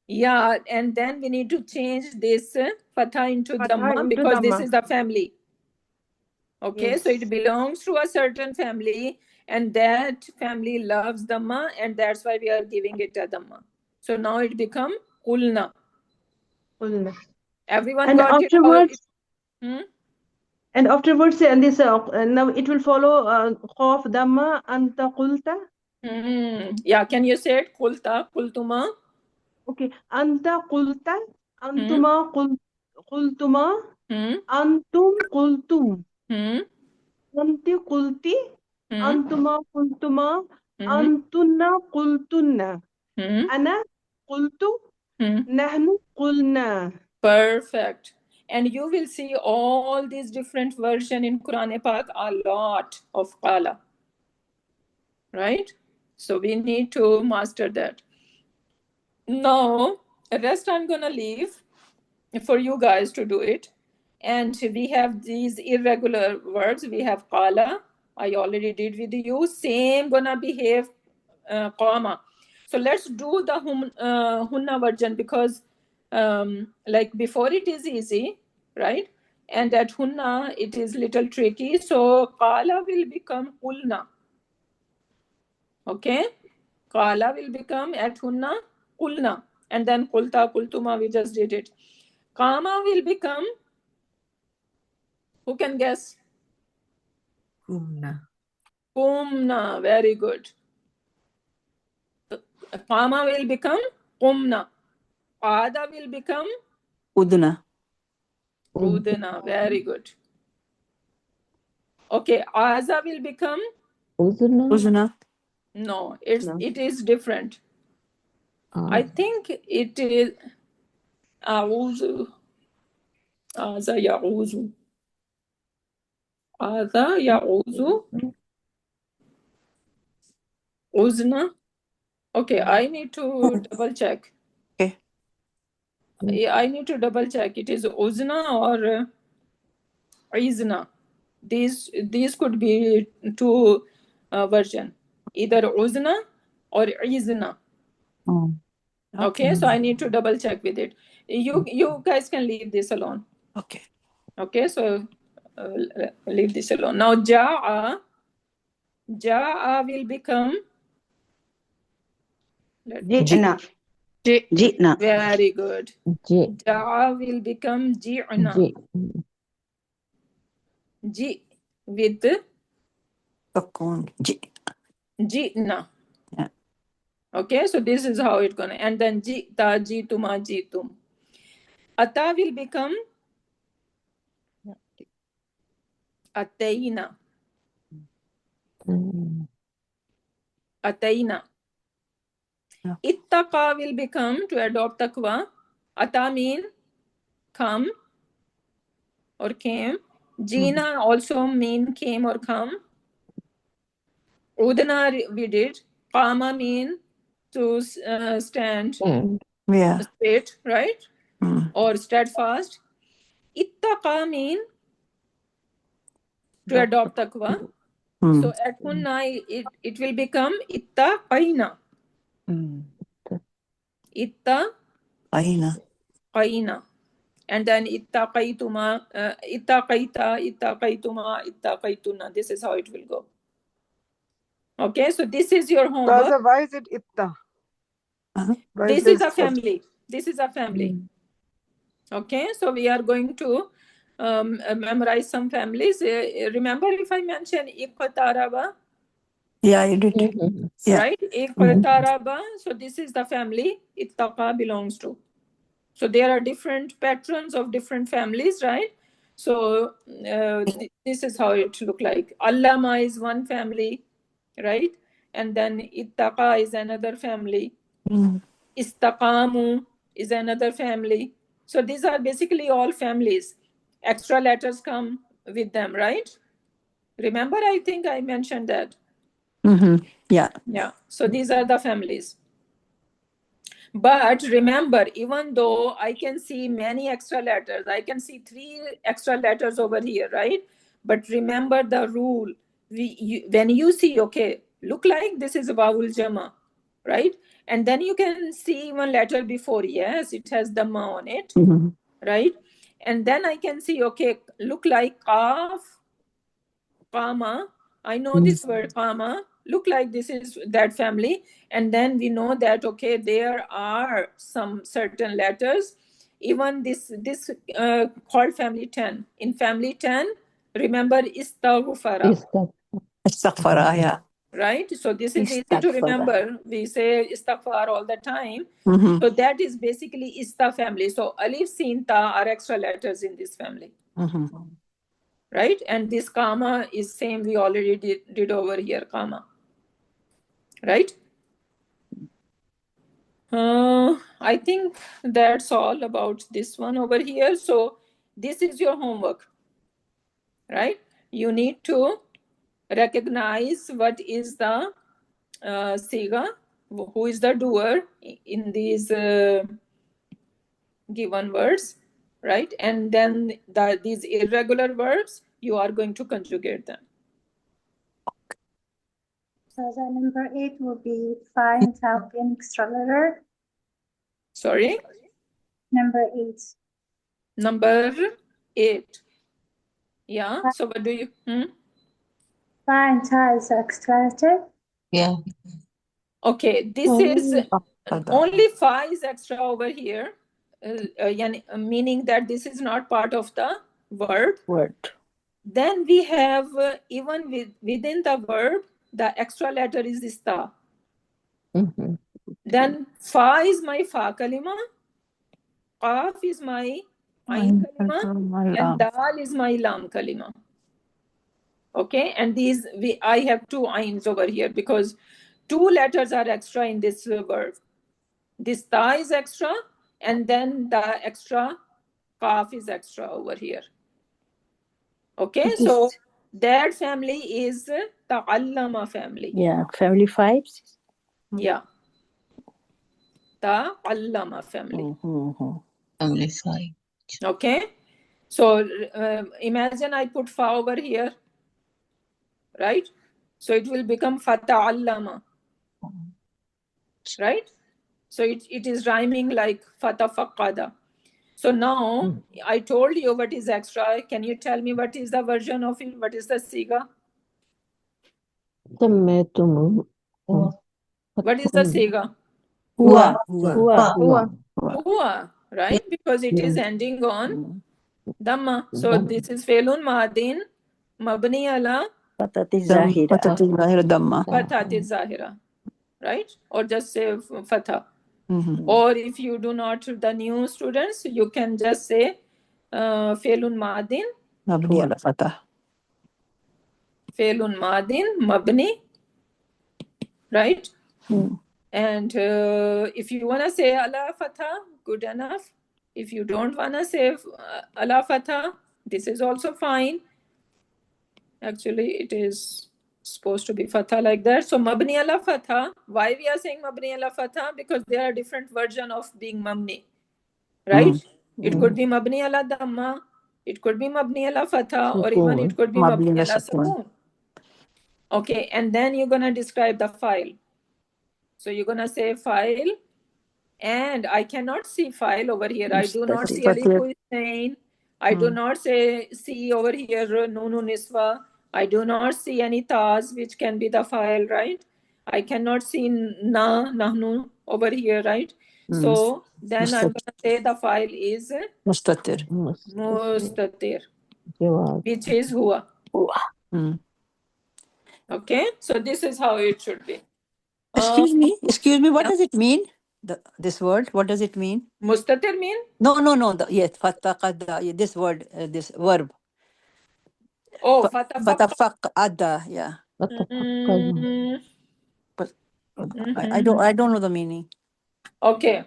Yeah, and then we need to change this fatha into Fatha dhamma into because this dhamma. is the family. Okay, Yes. so it belongs to a certain family, and that family loves dhamma, and that's why we are giving it a dhamma. So now it become qulna. Qulna. Everyone And got afterwards, it? and afterwards, and this now it will follow khaf dhamma anta qulta. Yeah, can you say it? Qulta, qultuma. Okay, anta qulta, antuma qultuma, antum qultum, anti qulti, antuma qultuma, antunna qultunna, ana qultu, nahnu qulna. Perfect. And you will see all these different versions in Quran Pak, a lot of qala. Right? So we need to master that. Now, the rest I'm going to leave for you guys to do it. And we have these irregular verbs. We have qala. I already did with you. Same gonna behave qama. So let's do the hunna version because like before it is easy, right? And at hunna it is little tricky. So qala will become qulna. Okay? Qala will become at hunna qulna. And then qulta, qultuma, we just did it. Qama will become, who can guess? Qumna. Qumna, very good. Qama will become qumna. Qada will become Udna. Udna. Very good. Okay, Aza will become? Uzna. Uzna. No, No. it is different. I think it is A'udhu. Aza ya'udhu. Aza ya'udhu. Uzna. Okay, I need to double check. Okay. I need to double check. It is Uzna or Izna. These could be two version, either Uzna or Izna. Okay, so I need to double check with it. You guys can leave this alone. Okay. Okay, so leave this alone. Now Ja'a will become Ji'na. Ji'na. Very good. J. Ja'a will become Ji'na. J. Ji with Cocoon. Ji'na. Yeah. Okay, so this is how it's gonna. And then Ji'ta, Jituma, Jitum. Ata will become Ataina. Ataina. Yeah. Ittaqa will become, to adopt taqwa. Ata mean come or came. Jina also mean came or come. Udana we did. Qama mean to stand Yeah. straight, right? Or steadfast. Ittaqa mean to adopt taqwa. So at Hunna it will become ittaqaina. Ittaqaina. And then ittaqaituma, ittaqaita, ittaqaituma, ittaqaituna. This is how it will go. Okay, so this is your homework. Taza, why is it itta? This is a family. This is a family. Okay, so we are going to memorize some families. Remember if I mentioned iqtaraba? Yeah, you did. Yeah. Right? Iqtaraba. So this is the family ittaqa belongs to. So there are different patrons of different families, right? So this is how it look like. Allama is one family, right? And then ittaqa is another family. Istaqamu is another family. So these are basically all families. Extra letters come with them, right? Remember, I think I mentioned that. Yeah. Yeah. So these are the families. But remember, even though I can see many extra letters, I can see 3 extra letters over here, right? But remember the rule. When you see, okay, look like this is Wawul Jama, right? And then you can see one letter before, yes, it has Dhamma on it, right? And then I can see, okay, look like Qaf, Qama. I know this word Qama. Look like this is that family. And then we know that, okay, there are some certain letters. Even this called family 10. In family 10, remember Istaghfara. Istaghfara, yeah. Right? So this is easy to remember. We say Istaghfar all the time. So that is basically Ista family. So Alif, Sin, Ta are extra letters in this family. Right? And this Kama is same we already did over here, Kama. Right? I think that's all about this one over here. So this is your homework, right? You need to recognize what is the Siga, who is the doer in these given words, right? And then these irregular verbs, you are going to conjugate them. So the number 8 will be find out an extra letter. Sorry? Number 8. Number 8. Yeah. So what do you? Find has extra letter. Yeah. Okay. This is only Fa is extra over here, meaning that this is not part of the word. Then we have even within the verb, the extra letter is Ista. Then Fa is my Fa kalima. Qaf is my Ain kalima, and dal is my lam kalima. Okay, and these I have two ains over here because two letters are extra in this verb. This ta is extra, and then the extra kaf is extra over here. Okay, so that family is ta'allama family. Yeah, family 5. Yeah. Ta'allama family. Family 5. Okay. So imagine I put fa over here, right? So it will become fata'allama. Right? So it is rhyming like fatafaqada. So now I told you what is extra. Can you tell me what is the version of it? What is the siga? What is the siga? Hua. Hua, right? Because it is ending on dhamma. So this is felun madin mabni ala Fatati zahira. Fatati zahira damma. fatati zahira, right? Or just say fatha. Or if you do not, the new students, you can just say felun madin Mabni ala fatah. felun madin mabni, right? And if you want to say ala fatha, good enough. If you don't want to say ala fatha, this is also fine. Actually, it is supposed to be fatha like that. So mabni ala fatha. Why we are saying mabni ala fatha? Because there are different versions of being mabni, right? It could be mabni ala dhamma, it could be mabni ala fatha, or even it could be mabni ala sukoon. Okay, and then you're gonna describe the file. So you're gonna say file, and I cannot see file over here. I do not see alif hussein. I do not see over here nunu niswa. I do not see any tas, which can be the file, right? I cannot see na, nahnu over here, right? So then I'm going to say the file is Mustatir. mustatir, which is huwa. Okay, so this is how it should be. Excuse me, what does it mean? This word, what does it mean? Mustatir mean? No. Yes, fataqada, this word, this verb. Oh, fatafaqada, yeah. But I don't know the meaning. Okay.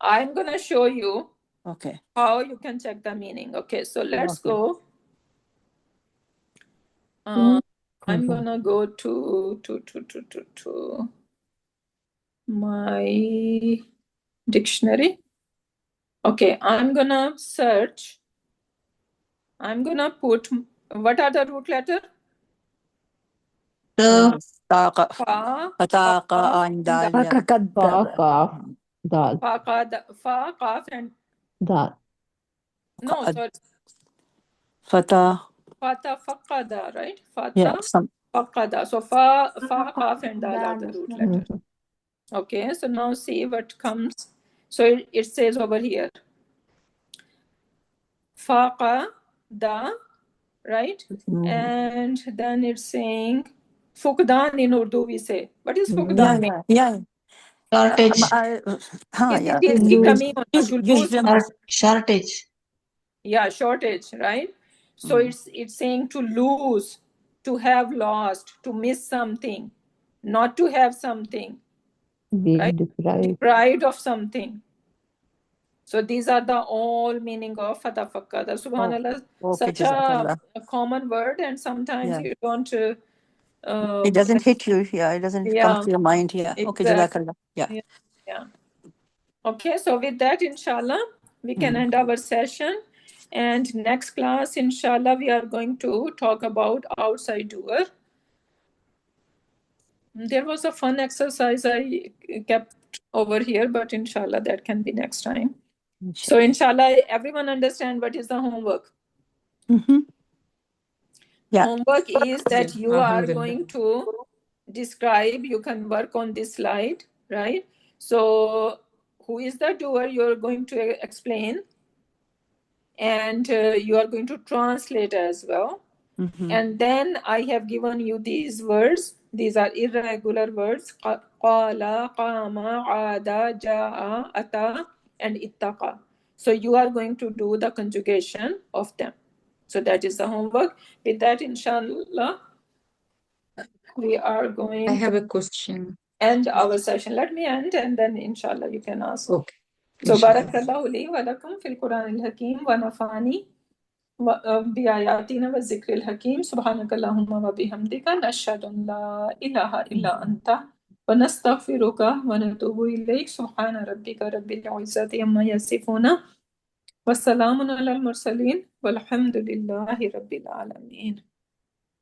I'm gonna show you Okay. how you can check the meaning. Okay, so let's go. I'm gonna go to my dictionary. Okay, I'm gonna search. I'm gonna put, what are the root letter? Taqa and dal. Fa, qaf, and dal. No, sorry. Fata. Fata faqada, right? Fata faqada. So fa, qaf, and dal are the root letters. Okay, so now see what comes. So it says over here, faqa da, right? And then it's saying fukdan in Urdu we say. What is fukdan mean? Yeah. Shortage. Shortage. Yeah, shortage, right? So it's saying to lose, to have lost, to miss something, not to have something, right? Deprived of something. So these are the all meaning of fatafakada. Subhanallah, such a common word, and sometimes you don't. It doesn't hit you. Yeah, it doesn't come to your mind. Yeah. Okay, jazakallah. Yeah. Okay, so with that, inshallah, we can end our session. And next class, inshallah, we are going to talk about outside doer. There was a fun exercise I kept over here, but inshallah, that can be next time. So inshallah, everyone understand what is the homework? Yeah. Homework is that you are going to describe, you can work on this slide, right? So who is the doer? You're going to explain, and you are going to translate as well. And then I have given you these words. These are irregular words. Qala, qama, ada, jaa, ata, and ittaqa. So you are going to do the conjugation of them. So that is the homework. With that, inshallah, we are going I have to a question. end our session. Let me end and then inshallah you can ask. Okay. So Inshallah. barakallahu li wa lakum fil Quran al-Hakim wa nafani بآياتنا والذكر الحكيم سبحانك اللهم وبحمدك نشهد أن لا إله إلا أنت ونستغفرك ونتوب إليك سبحان ربك رب العزة عما يصفون والسلام على المرسلين والحمد لله رب العالمين.